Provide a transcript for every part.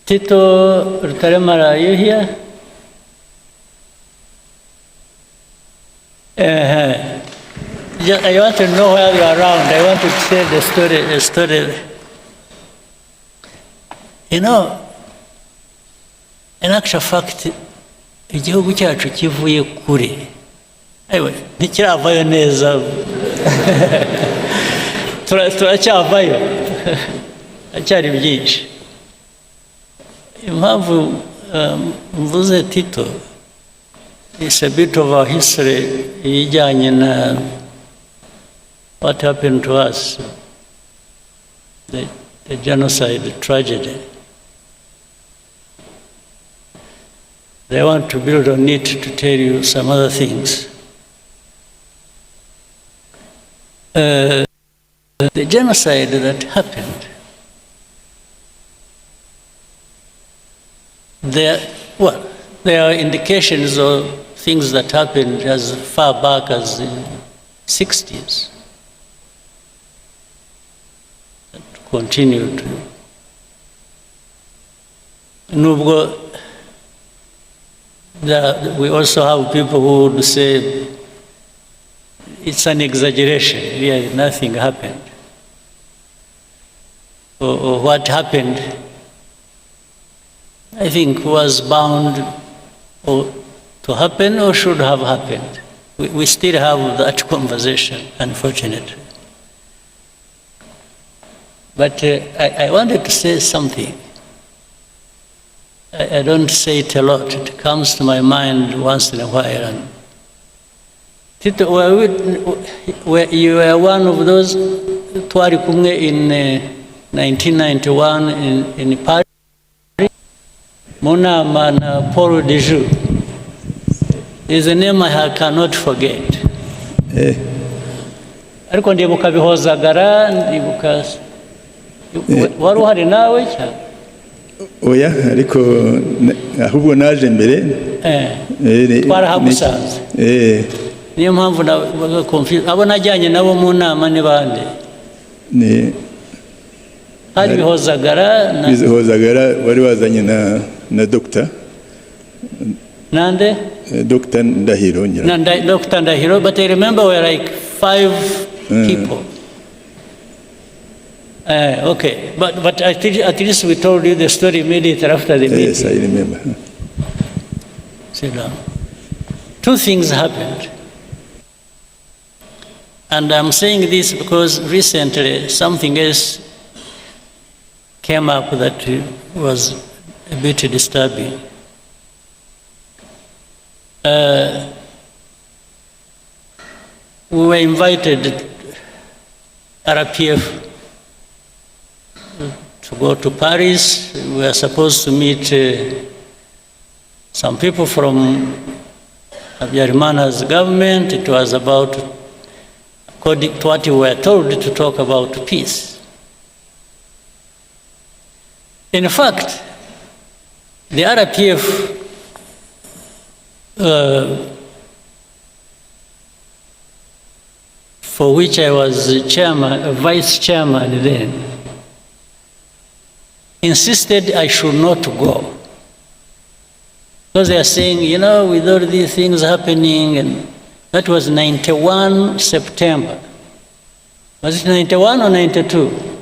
Tito Rutaremara, are you here? I want to know where you are around. I want to tell the story. You know, in actual fact, igihugu cyacu kivuye kure. Ayiwe, ntikiravayo neza. Turacyavayo. Acyari byinshi. Impamvu mvuze Tito, it's a bit of our history ijyanye na what happened to us, the genocide, the tragedy. I want to build on it to tell you some other things. The genocide that happened, there are indications of things that happened as far back as the 60s. That continued. Nubwo, we also have people who would say it's an exaggeration, really nothing happened. Or what happened, I think, was bound to happen or should have happened. We still have that conversation, unfortunately. But I wanted to say something. I don't say it a lot. It comes to my mind once in a while. And Tito, you were one of those twari kumwe in 1991 in Paris. Munama na Paul Dejoux. Is a name I cannot forget. Ariko ndibuka bihozagara, ndibuka wari uhari nawe cyane. Oya, ariko ahubwo naje mbere. Twarahagusanze. Niyo mpamvu na confuse. Abo najyanye nabo mu nama ni bande? Hari bihozagara wari wazanye na doctor. Nande? Dr. Ndahiro. Dr. Ndahiro, but I remember we were like 5 people. Okay, but at least we told you the story immediately after the meeting. Yes, I remember. Sit down. 2 things happened. And I'm saying this because recently something else came up that was a bit disturbing. We were invited, RPF, to go to Paris. We were supposed to meet some people from Habyarimana's government. It was about, according to what we were told, to talk about peace. In fact, the RPF for which I was vice chairman then, insisted I should not go. Because they are saying, you know, with all these things happening, and that was 91 September. Was it 91 or 92?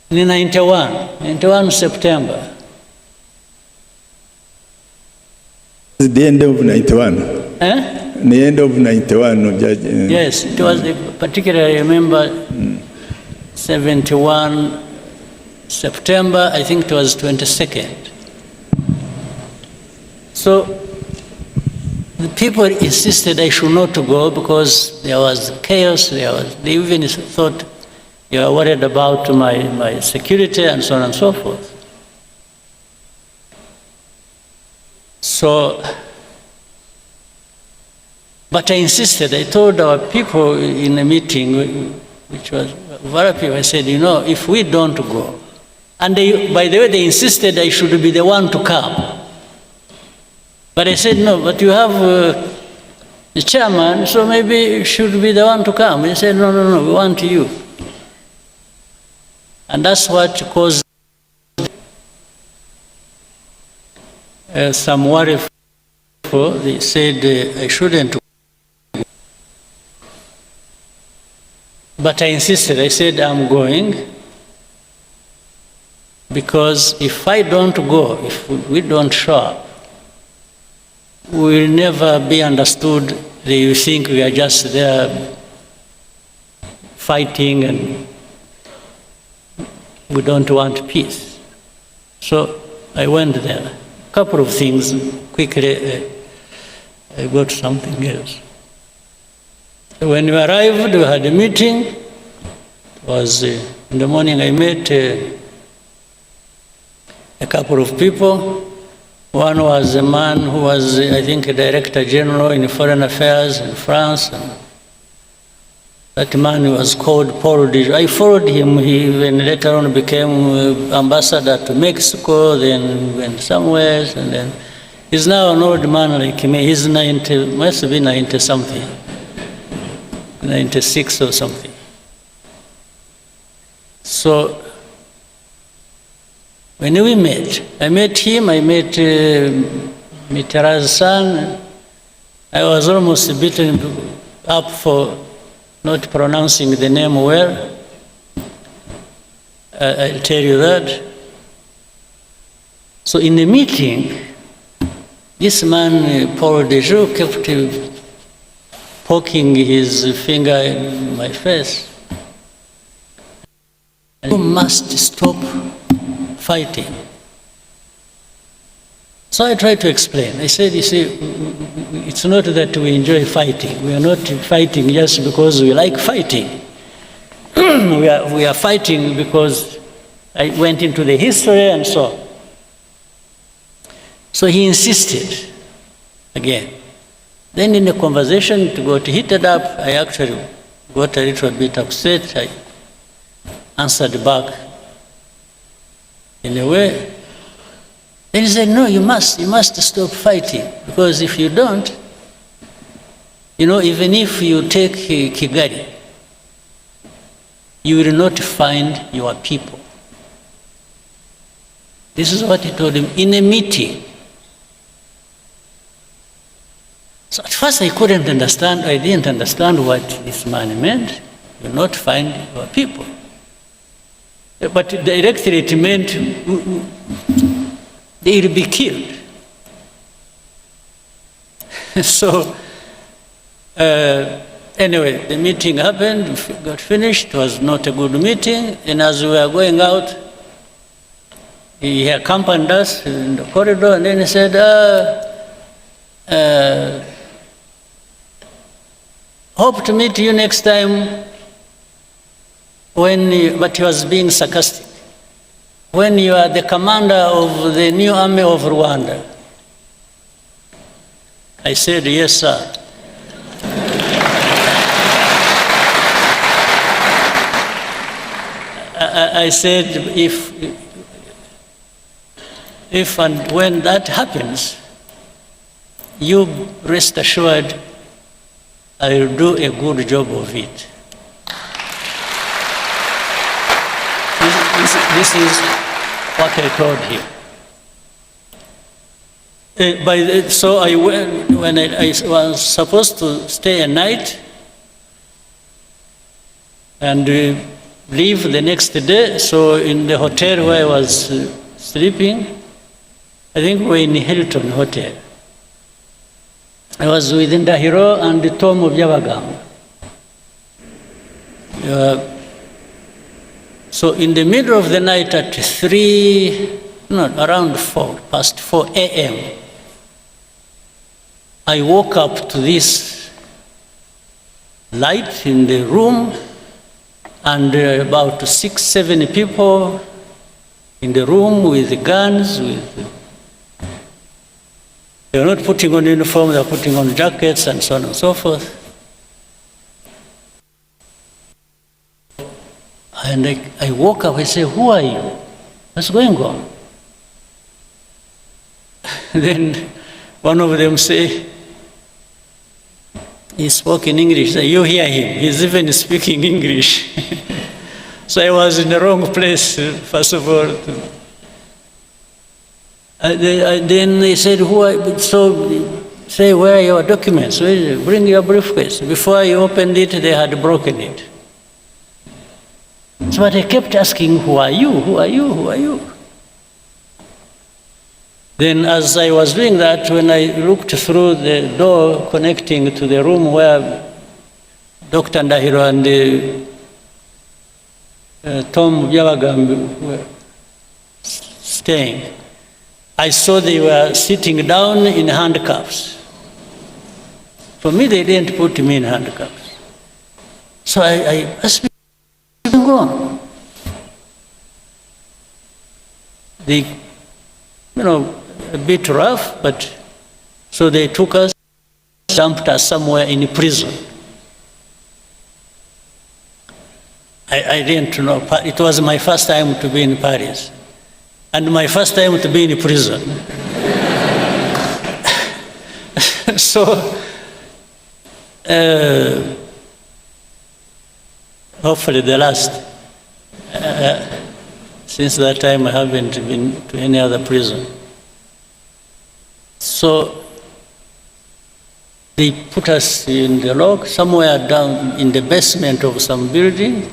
In 91 September. The end of 91. The end of 91. Yes, it was particularly, I remember, 71 September, I think it was 22nd. So the people insisted I should not go because there was chaos. They even thought they were worried about my security and so on and so forth. So, but I insisted. I told our people in a meeting, which was very people, I said, you know, if we don't go, and they, by the way, they insisted I should be the one to come. But I said, no, but you have the chairman, so maybe you should be the one to come. He said, no, we want you. And that's what caused some worry for, they said I shouldn't. But I insisted, I said I'm going, because if I don't go, if we don't show up, we will never be understood. They will think we are just there fighting and we don't want peace. So I went there. A couple of things, quickly I got something else. When we arrived, we had a meeting. It was in the morning. I met a couple of people. One was a man who was, I think, a director general in foreign affairs in France. And that man was called Paul de. I followed him. He even later on became ambassador to Mexico, then went somewhere, and then he's now an old man like me. He's 90, must be 90 something. 96 or something. So when we met, I met him, I met Mitterrand's son. I was almost beaten up for not pronouncing the name well. I'll tell you that. So in the meeting, this man, Paul Dejoux, kept poking his finger in my face. You must stop fighting. So I tried to explain. I said, you see, it's not that we enjoy fighting. We are not fighting just because we like fighting. we are fighting because I went into the history and so on. So he insisted again. Then in the conversation, it got heated up. I actually got a little bit upset. I answered back in a way. Then he said, no, you must stop fighting, because if you don't, even if you take Kigali, you will not find your people. This is what he told him in a meeting. So at first I couldn't understand, I didn't understand what this man meant. You will not find your people. But directly it meant they will be killed. So anyway, the meeting happened, got finished. It was not a good meeting. And as we were going out, he accompanied us in the corridor, and then he said, hope to meet you next time but he was being sarcastic, when you are the commander of the new army of Rwanda. I said, yes, sir. I said, if and when that happens, you rest assured I will do a good job of it. This is what I told him. So I went, when I was supposed to stay a night and leave the next day. So in the hotel where I was sleeping, I think we were in Hilton Hotel. I was with Ndahiro and Tom of Byabagamba. So in the middle of the night at around 4 a.m., I woke up to this light in the room, and about 6-7 people in the room with guns. They were not putting on uniform, they were putting on jackets and so on and so forth. And I woke up, I said, who are you? What's going on? Then one of them said, he spoke in English. You hear him, he's even speaking English. So I was in the wrong place, first of all. Then they said, say, where are your documents? Bring your briefcase. Before I opened it, they had broken it. So but I kept asking, who are you? Who are you? Who are you? Then as I was doing that, when I looked through the door connecting to the room where Dr. Ndahiro and Tom Byabagamba were staying, I saw they were sitting down in handcuffs. For me, they didn't put me in handcuffs. So I asked them, what's going on? They, a bit rough, but so they took us, dumped us somewhere in prison. I didn't know. It was my first time to be in Paris, and my first time to be in prison. So, hopefully the last. Since that time, I haven't been to any other prison. So they put us in the lock somewhere down in the basement of some building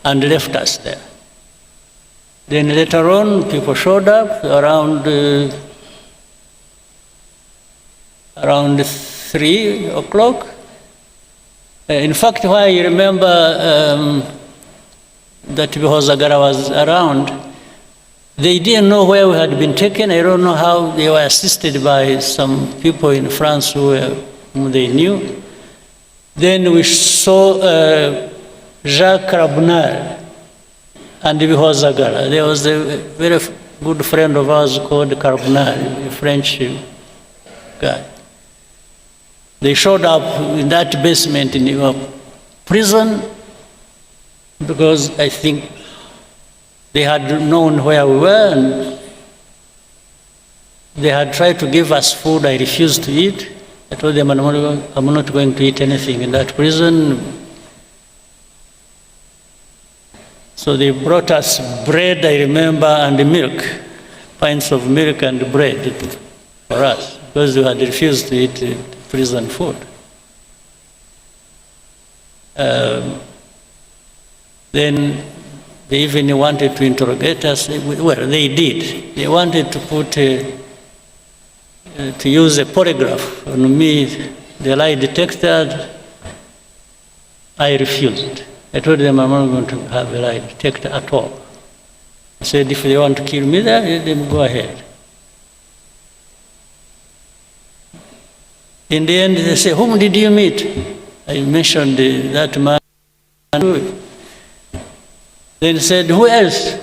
and left us there. Then later on, people showed up around 3 o'clock. In fact, why I remember that Bihozagara was around, they didn't know where we had been taken. I don't know how. They were assisted by some people in France whom they knew. Then we saw Jacques Rabunal and Bihozagara. There was a very good friend of ours called Carbonal, a French guy. They showed up in that basement in our prison because I think they had known where we were and they had tried to give us food. I refused to eat. I told them I'm not going to eat anything in that prison. So they brought us bread, I remember, and milk, pints of milk and bread for us because we had refused to eat prison food. Then they even wanted to interrogate us. Well, they did. They wanted to to use a polygraph on me, the lie detector. I refused. I told them I'm not going to have a lie detector at all. I said, if they want to kill me there, then go ahead. In the end, they say, whom did you meet? I mentioned that man. Then said, who else?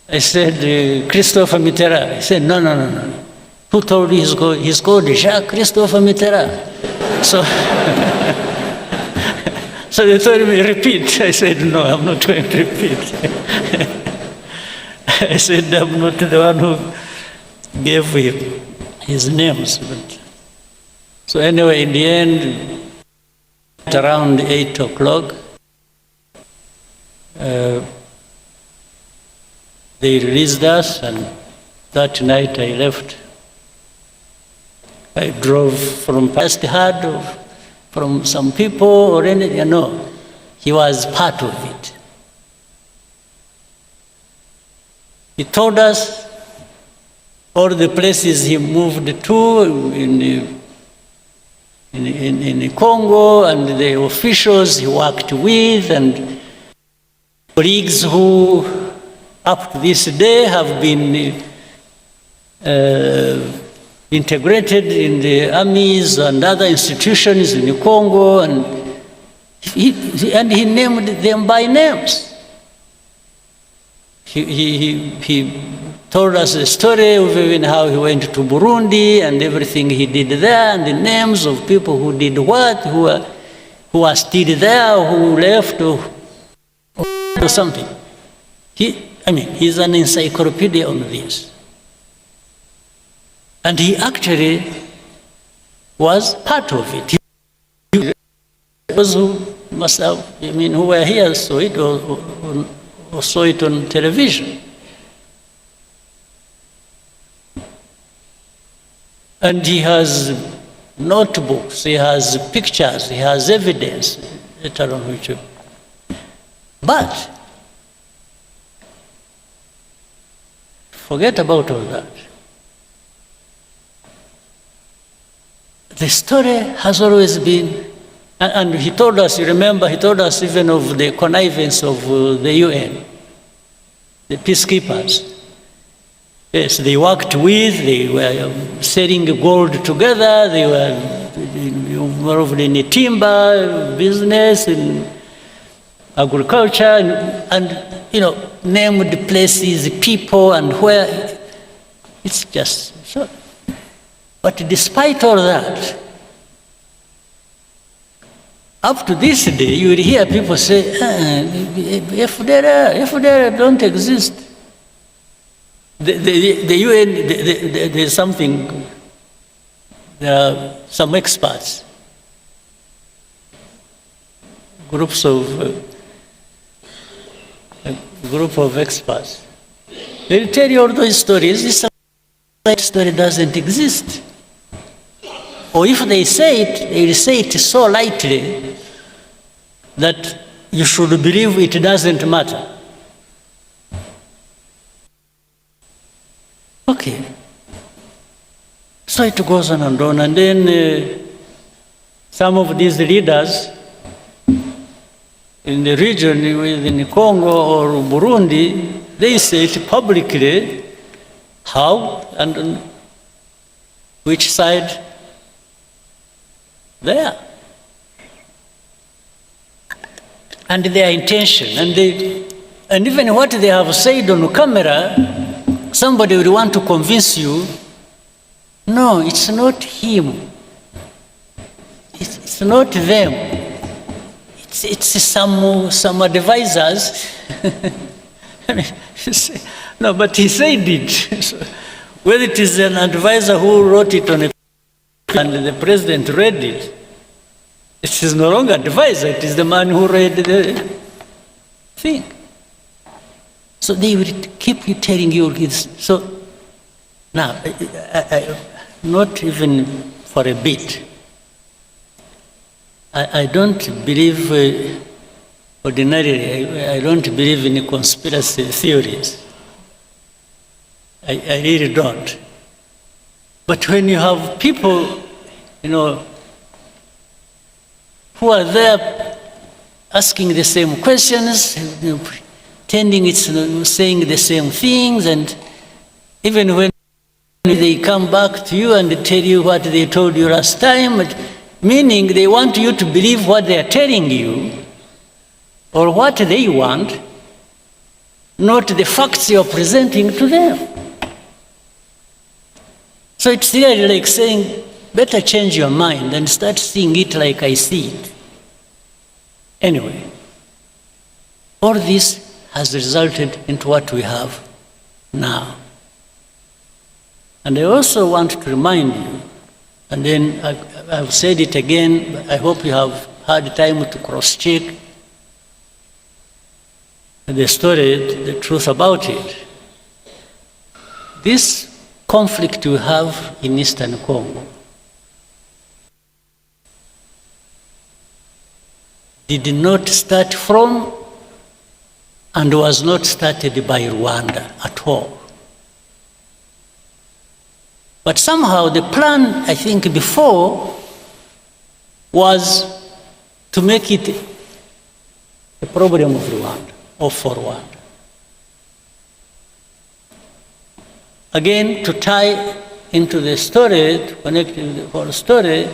I said, Christopher Mitterrand. He said, no. Who told you he's called Jacques Christopher Mitterrand? So, so they told me, repeat. I said, no, I'm not going to repeat. I said, I'm not the one who gave him his names. But so anyway, in the end, at around 8 o'clock, they released us, and that night I left. I drove from past heard from some people or anything. No, he was part of it. He told us all the places he moved to in Congo and the officials he worked with and colleagues who up to this day have been integrated in the armies and other institutions in Congo, and he named them by names. He told us the story of even how he went to Burundi and everything he did there, and the names of people who did what, who are still there, who left, or something. He's an encyclopedia on this. And he actually was part of it. Those who must have, who were here saw it or saw it on television. And he has notebooks, he has pictures, he has evidence, later on which. But forget about all that. The story has always been, and he told us, you remember, he told us even of the connivance of the UN, the peacekeepers. Yes, they worked with, they were selling gold together, they were involved in the timber business, in agriculture, and named places, people, and where. It's just so. But despite all that, up to this day, you will hear people say, Fdlr don't exist. The UN, there's something, there are some experts, group of experts. They'll tell you all those stories. This story doesn't exist. Or if they say it, they will say it so lightly that you should believe it doesn't matter. Okay. So it goes on, and then some of these leaders in the region, within Congo or Burundi, they say it publicly, how and on which side they are. And their intention, and even what they have said on camera, somebody will want to convince you, no, it's not him. It's not them. It's some advisors. No, but he said it. So, whether it is an advisor who wrote it on a paper and the president read it, it is no longer advisor, it is the man who read the thing. So they will keep you telling you this. So now, not even for a bit, I don't believe, ordinarily, I don't believe in conspiracy theories. I really don't. But when you have people, who are there asking the same questions, pretending it's saying the same things, and even when they come back to you and tell you what they told you last time, meaning they want you to believe what they are telling you, or what they want, not the facts you're presenting to them. So it's really like saying, better change your mind and start seeing it like I see it. Anyway, all this has resulted into what we have now. And I also want to remind you, and then I've said it again, but I hope you have had time to cross-check the story, the truth about it. This conflict we have in Eastern Congo did not start from and was not started by Rwanda at all. But somehow the plan, I think, before was to make it a problem of Rwanda or for Rwanda. Again, to tie into the story, to connect with the whole story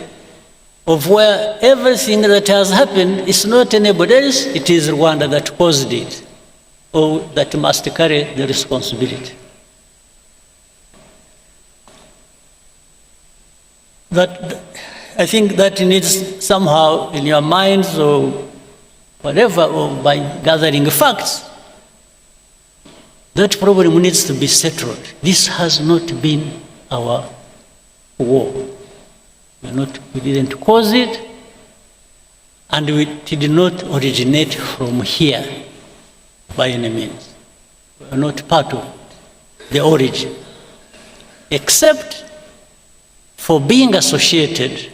of where everything that has happened is not anybody else, it is Rwanda that caused it, or that must carry the responsibility. That, I think that needs somehow in your minds or whatever, or by gathering facts, that problem needs to be settled. This has not been our war. We didn't cause it, and it did not originate from here by any means. We are not part of it, the origin, except for being associated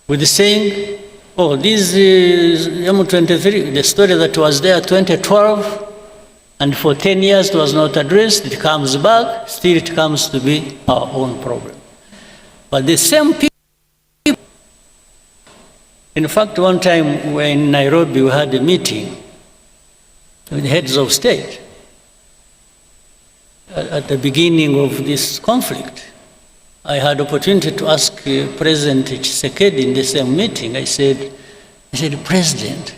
with saying, oh, this is M23, the story that was there 2012, and for 10 years it was not addressed, it comes back, still it comes to be our own problem. But the same people, in fact, one time we were in Nairobi, we had a meeting with the heads of state at the beginning of this conflict. I had opportunity to ask President Tchisekedi in the same meeting. I said, President,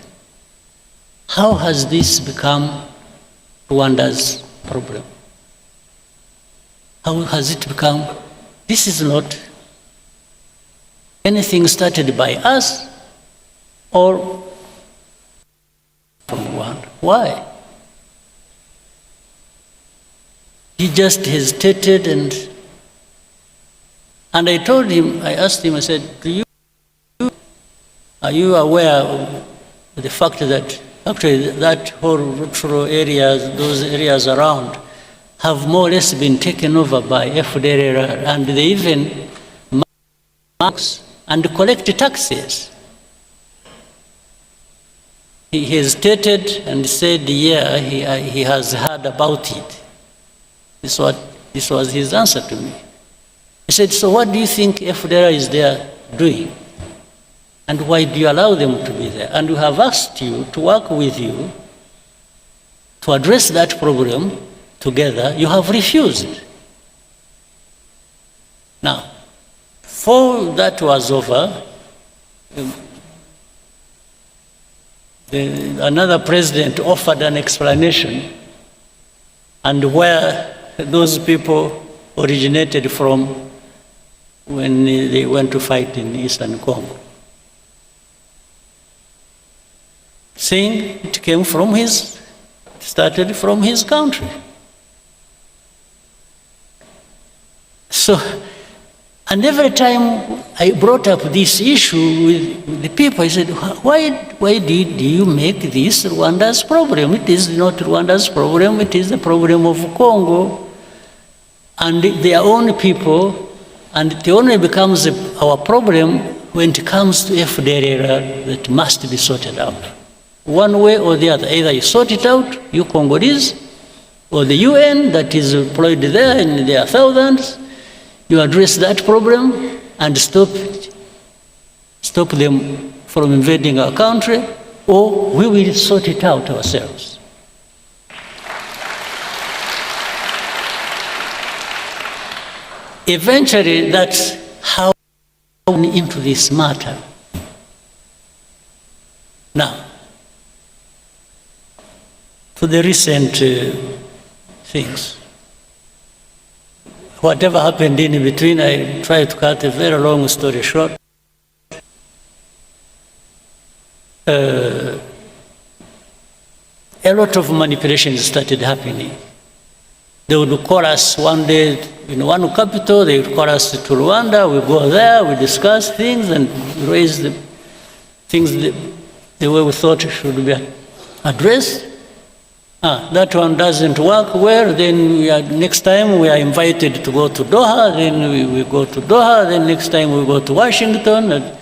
how has this become Rwanda's problem? How has it become? This is not anything started by us or from Rwanda. Why? He just hesitated, and I told him, I asked him, I said, are you aware of the fact that actually that whole rural areas, those areas around, have more or less been taken over by Fdlr, and they even marks and collect taxes? He hesitated and said, yeah, he has heard about it. This was his answer to me. He said, so what do you think Fdlr is there doing? And why do you allow them to be there? And we have asked you to work with you to address that problem together. You have refused. Now, before that was over, another president offered an explanation and where those people originated from when they went to fight in Eastern Congo, saying it came from started from his country. So, and every time I brought up this issue with the people, I said, why did you make this Rwanda's problem? It is not Rwanda's problem, it is the problem of Congo and their own people, and it only becomes our problem when it comes to Fdlr that must be sorted out. One way or the other, either you sort it out, you Congolese, or the UN that is employed there, and there are thousands, you address that problem and stop them from invading our country, or we will sort it out ourselves. Eventually, that's how we went into this matter. Now, to the recent things. Whatever happened in between, I try to cut a very long story short. A lot of manipulations started happening. They would call us one day in one capital, they would call us to Rwanda, we go there, we discuss things and raise the things the way we thought should be addressed. That one doesn't work well, then next time we are invited to go to Doha, then we go to Doha, then next time we go to Washington. And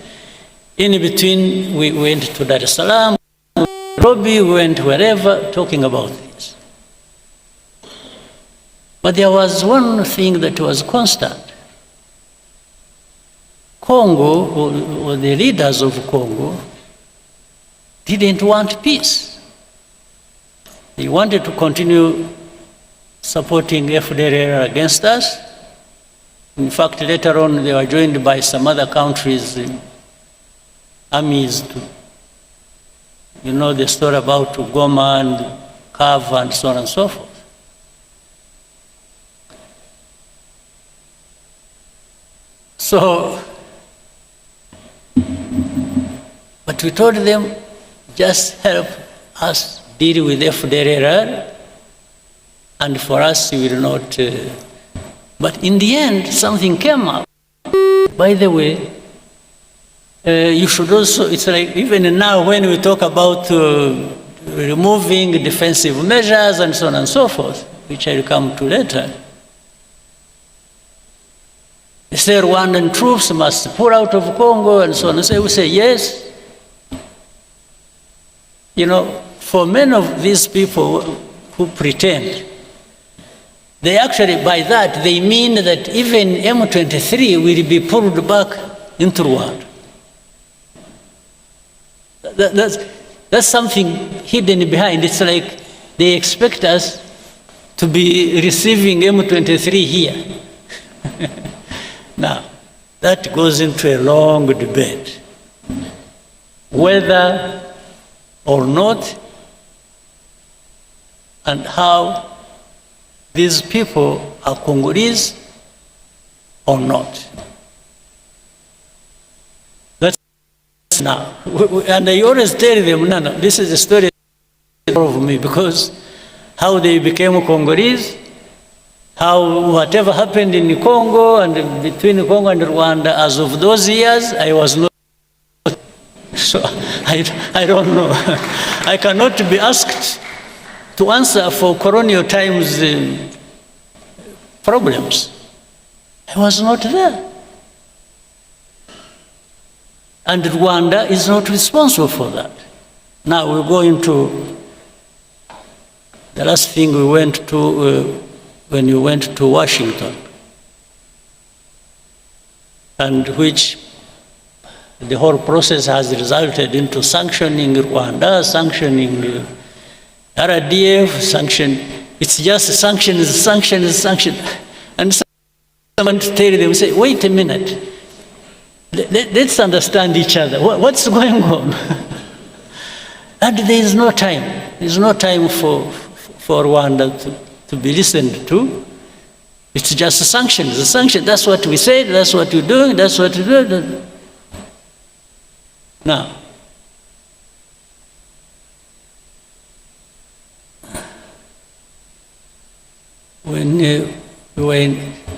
in between, we went to Dar es Salaam, Nairobi, we went wherever, talking about this. But there was one thing that was constant. Congo, or the leaders of Congo, didn't want peace. They wanted to continue supporting Fdlr against us. In fact, later on, they were joined by some other countries' armies. You know the story about Goma and Kava and so on and so forth. So, but we told them, just help us deal with Fdlr, and for us, we will not. But in the end, something came up. By the way, you should also, it's like even now when we talk about removing defensive measures and so on and so forth, which I'll come to later, They say Rwandan troops must pull out of Congo and so on. And we say yes. You know, for many of these people who pretend, they actually, by that, they mean that even M23 will be pulled back into Rwanda. That's something hidden behind. It's like they expect us to be receiving M23 here. Now, that goes into a long debate. Whether or not, and how these people are Congolese or not. That's now. And I always tell them, no, this is a story of me, because how they became Congolese, how whatever happened in Congo and between Congo and Rwanda, as of those years, I was not. So I don't know. I cannot be asked to answer for colonial times problems. I was not there. And Rwanda is not responsible for that. Now we're going to the last thing we went to when you went to Washington, and which the whole process has resulted into sanctioning Rwanda, sanctioning RDF, it's just sanction. And someone tell them, say, wait a minute, let's understand each other. What's going on? And there is no time. There's no time for Rwanda to be listened to. It's just sanctions. The sanction, that's what we said, that's what we're doing, that's what we're doing. Now,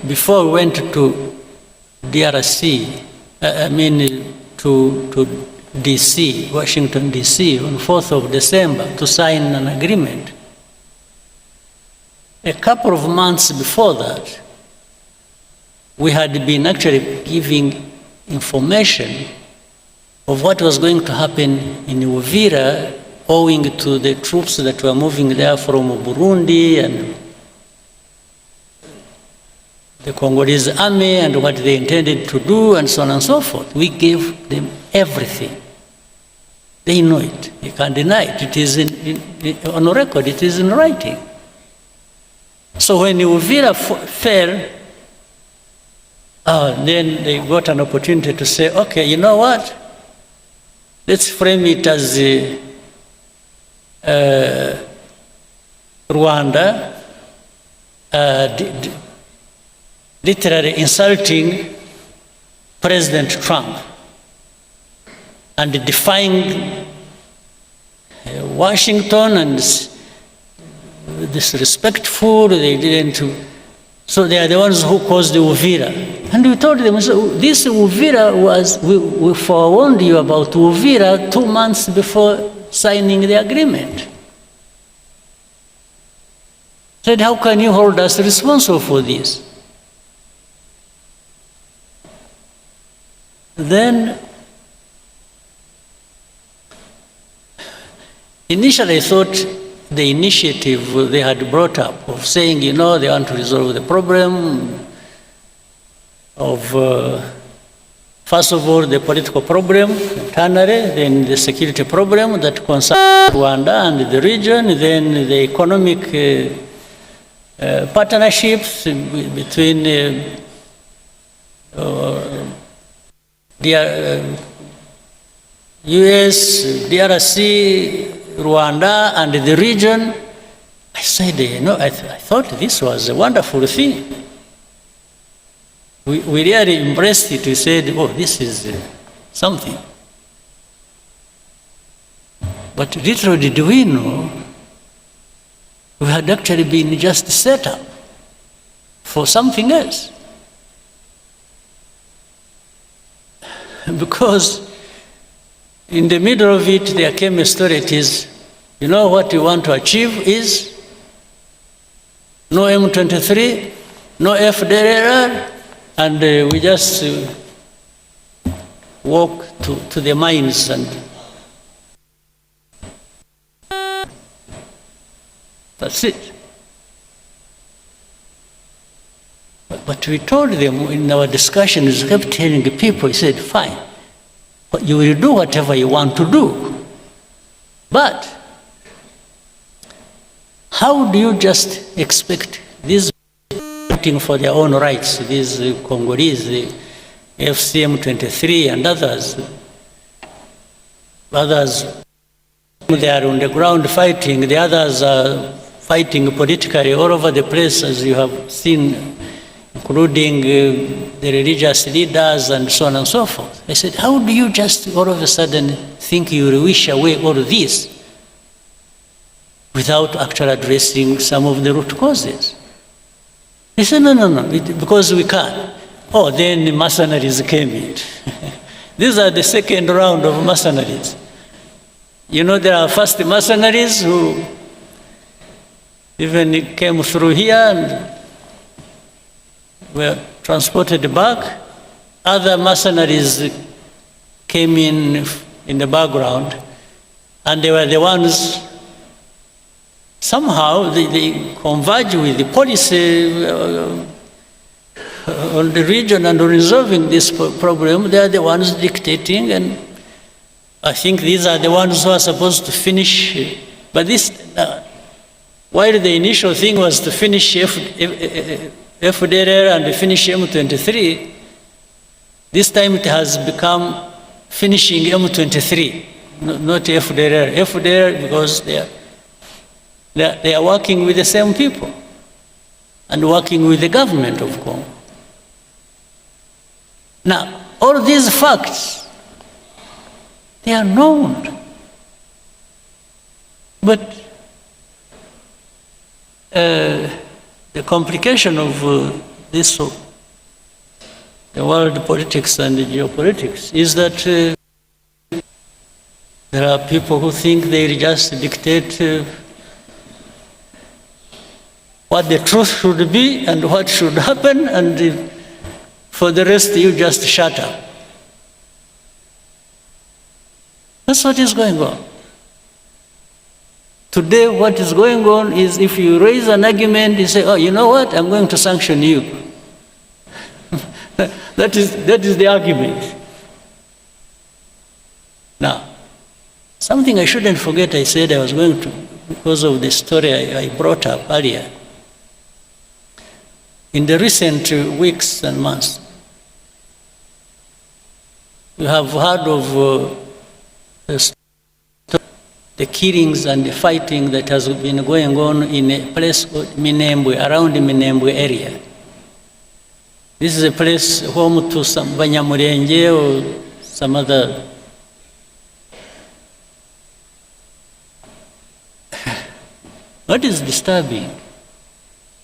before we went to DRC, to DC, Washington, DC, on 4th of December to sign an agreement. A couple of months before that, we had been actually giving information of what was going to happen in Uvira, owing to the troops that were moving there from Burundi and the Congolese army and what they intended to do and so on and so forth. We gave them everything. They know it. You can't deny it. It is on record. It is in writing. So when Uvira fell, then they got an opportunity to say, okay, you know what? Let's frame it as Rwanda literally insulting President Trump and defying Washington and disrespectful. They didn't. So they are the ones who caused the Uvira. And we told them, so this Uvira was, we forewarned you about Uvira 2 months before signing the agreement. Said, how can you hold us responsible for this? Then, initially I thought the initiative they had brought up of saying, you know, they want to resolve the problem of, first of all, the political problem internally, then the security problem that concerns Rwanda and the region, then the economic partnerships between US, DRC, Rwanda, and the region. I said, you know, I thought this was a wonderful thing. We really embraced it. We said, oh, this is something. But little did we know, we had actually been just set up for something else. Because in the middle of it, there came a story. It is, you know what you want to achieve is no M23, no Fdlr, And we just walk to the mines and that's it. But we told them in our discussions, we kept telling the people, he said, fine, but you will do whatever you want to do. But how do you just expect these fighting for their own rights, these Congolese, the FCM 23 and others, they are on the ground fighting, the others are fighting politically all over the place, as you have seen, including the religious leaders and so on and so forth. I said, how do you just all of a sudden think you will wish away all of this without actually addressing some of the root causes? He said, no, because we can't. Oh, then the mercenaries came in. These are the second round of mercenaries. You know, there are first mercenaries who even came through here and were transported back. Other mercenaries came in the background, and they were the ones, somehow they converge with the policy on the region and on resolving this problem. They are the ones dictating, and I think these are the ones who are supposed to finish. But this, while the initial thing was to finish Fdlr and finish M23, this time it has become finishing M23, not Fdlr. Fdlr, because they are working with the same people and working with the government of Congo. Now, all these facts, they are known. But the complication of this, the world politics and the geopolitics, is that there are people who think they just dictate what the truth should be and what should happen, and for the rest you just shut up. That's what is going on. Today, what is going on is if you raise an argument, you say, oh, you know what, I'm going to sanction you. that is the argument. Now, something I shouldn't forget, I said I was going to, because of the story I brought up earlier. In the recent weeks and months, you have heard of the killings and the fighting that has been going on in a place called Minembwe, around the Minembwe area. This is a place home to some Banyamulenge or some other. What is disturbing?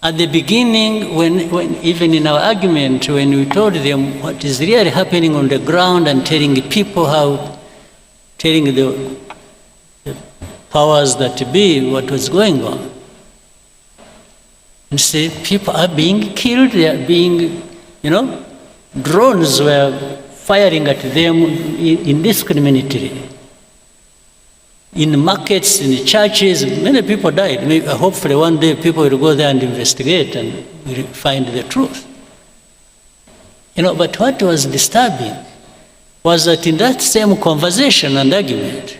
At the beginning, when even in our argument, when we told them what is really happening on the ground and telling the people how, telling the powers that be what was going on, and say people are being killed, they are being, drones were firing at them indiscriminately. In markets, in the churches, many people died. Maybe, hopefully one day people will go there and investigate and will find the truth. But what was disturbing was that in that same conversation and argument,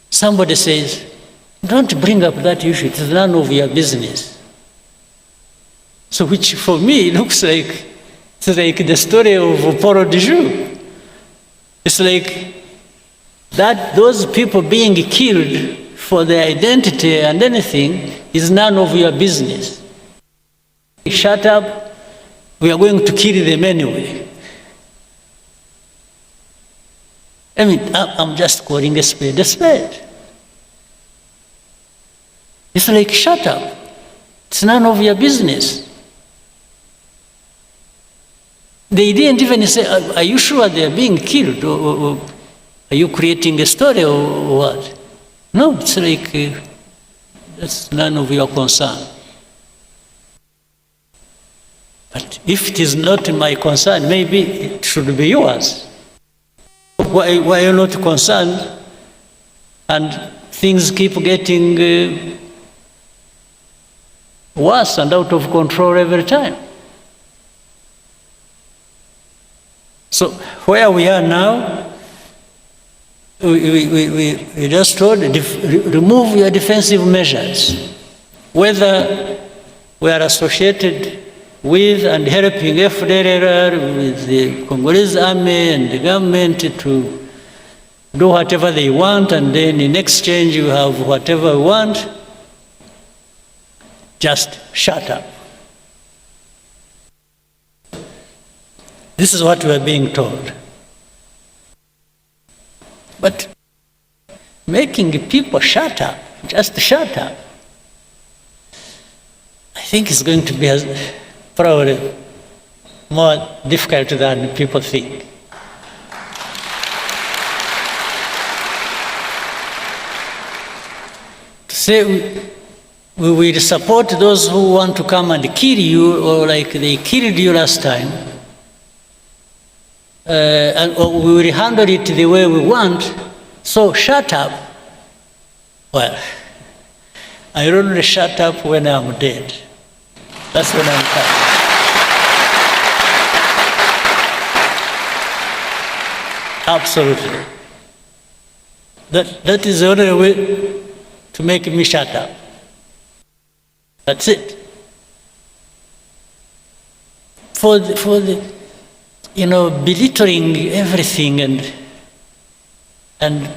somebody says, don't bring up that issue, it is none of your business. So which for me looks like, it's like the story of Paul de Joux. It's like that those people being killed for their identity and anything is none of your business. Shut up, we are going to kill them anyway. I mean, I'm just calling a spade a spade. It's like, shut up, it's none of your business. They didn't even say, are you sure they are being killed? Or are you creating a story or what? No, it's like, that's none of your concern. But if it is not my concern, maybe it should be yours. Why are you not concerned? And things keep getting worse and out of control every time. So where we are now, we just told, remove your defensive measures. Whether we are associated with and helping Fdlr, with the Congolese army and the government to do whatever they want, and then in exchange you have whatever we want, just shut up. This is what we are being told. But making people shut up, just shut up, I think it's going to be probably more difficult than people think. To say we will support those who want to come and kill you, or like they killed you last time, and we will handle it the way we want, so shut up. Well, I only shut up when I'm dead. That's when I'm coming. Absolutely. That is the only way to make me shut up. That's it. For the belittling everything and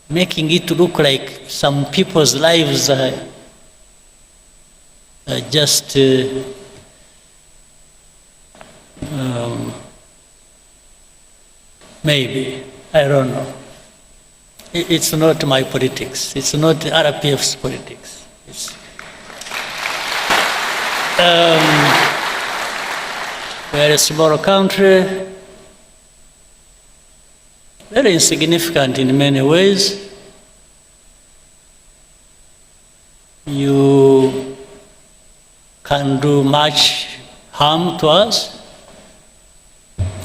making it look like some people's lives are just maybe, I don't know. It's not my politics. It's not RPF's politics. We're a small country, very insignificant in many ways. You can do much harm to us,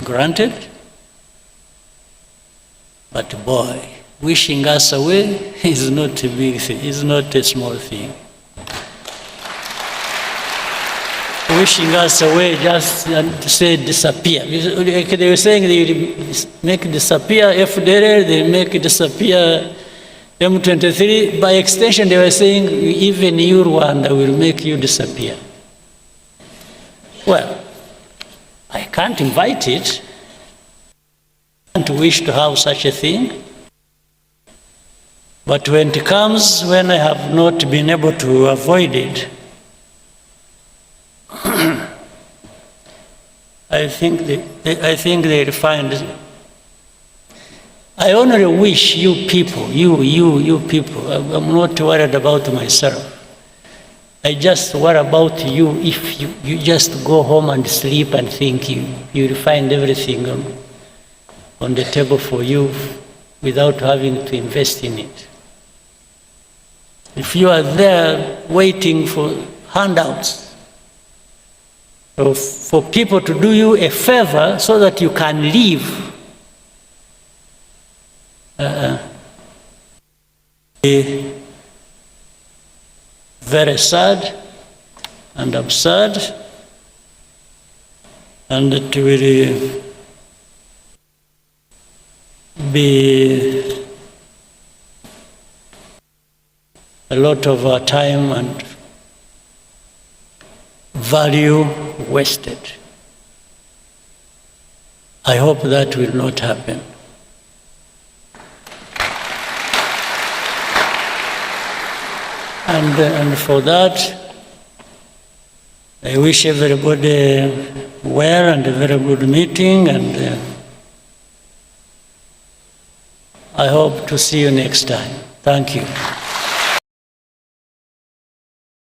granted, but boy, wishing us away is not a big thing, is not a small thing. Wishing us away just to say disappear. They were saying they make disappear Fdlr, they make disappear M23. By extension, they were saying even you, Rwanda, will make you disappear. Well, I can't invite it. I don't wish to have such a thing. But when it comes, when I have not been able to avoid it, I think they'll find it. I only wish you people, you people, I'm not worried about myself. I just worry about you if you just go home and sleep and think you'll find everything on the table for you without having to invest in it. If you are there waiting for handouts, for people to do you a favor so that you can live, very sad and absurd, and it will be a lot of our time and value wasted. I hope that will not happen. And for that, I wish everybody well and a very good meeting, and I hope to see you next time. Thank you.